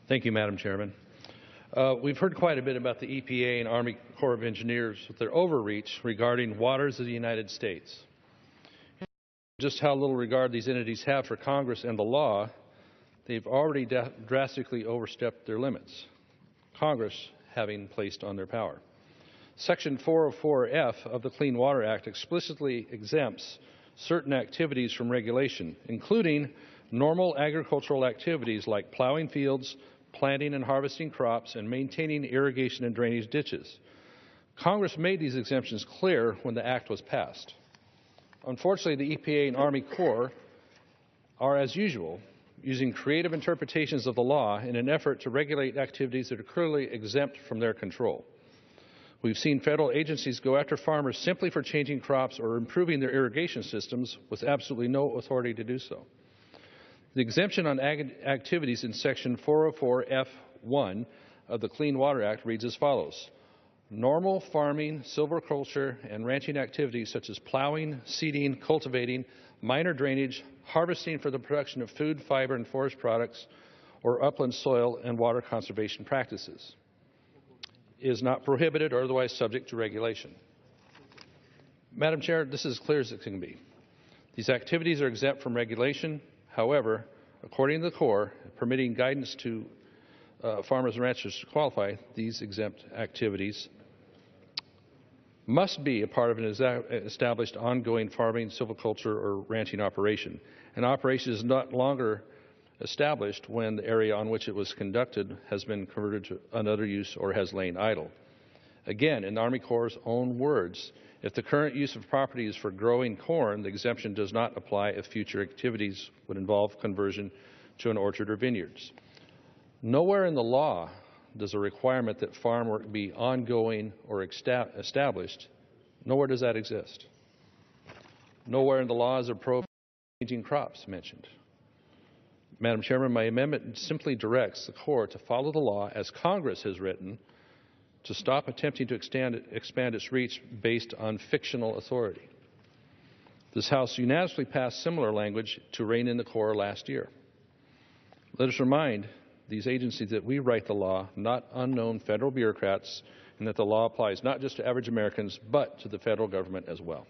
Thank you, Madam Chairman. We've heard quite a bit about the EPA and Army Corps of Engineers with their overreach regarding waters of the United States. Just how little regard these entities have for Congress and the law, they've already drastically overstepped their limits, Congress having placed on their power. Section 404F of the Clean Water Act explicitly exempts certain activities from regulation, including normal agricultural activities like plowing fields, planting and harvesting crops, and maintaining irrigation and drainage ditches. Congress made these exemptions clear when the Act was passed. Unfortunately, the EPA and Army Corps are, as usual, using creative interpretations of the law in an effort to regulate activities that are clearly exempt from their control. We've seen federal agencies go after farmers simply for changing crops or improving their irrigation systems with absolutely no authority to do so. The exemption on activities in Section 404F1 of the Clean Water Act reads as follows. Normal farming, silviculture, and ranching activities such as plowing, seeding, cultivating, minor drainage, harvesting for the production of food, fiber, and forest products, or upland soil and water conservation practices is not prohibited or otherwise subject to regulation. Madam Chair, this is as clear as it can be. These activities are exempt from regulation. However, according to the Corps, permitting guidance to farmers and ranchers to qualify, these exempt activities must be a part of an established ongoing farming, silviculture, or ranching operation. An operation is not longer established when the area on which it was conducted has been converted to another use or has lain idle. Again, in the Army Corps' own words, if the current use of property is for growing corn, the exemption does not apply if future activities would involve conversion to an orchard or vineyards. Nowhere in the law does a requirement that farm work be ongoing or established. Nowhere does that exist. Nowhere in the law is a prohibition of changing crops mentioned. Madam Chairman, my amendment simply directs the Corps to follow the law as Congress has written, to stop attempting to expand its reach based on fictional authority. This House unanimously passed similar language to rein in the Corps last year. Let us remind these agencies that we write the law, not unknown federal bureaucrats, and that the law applies not just to average Americans, but to the federal government as well.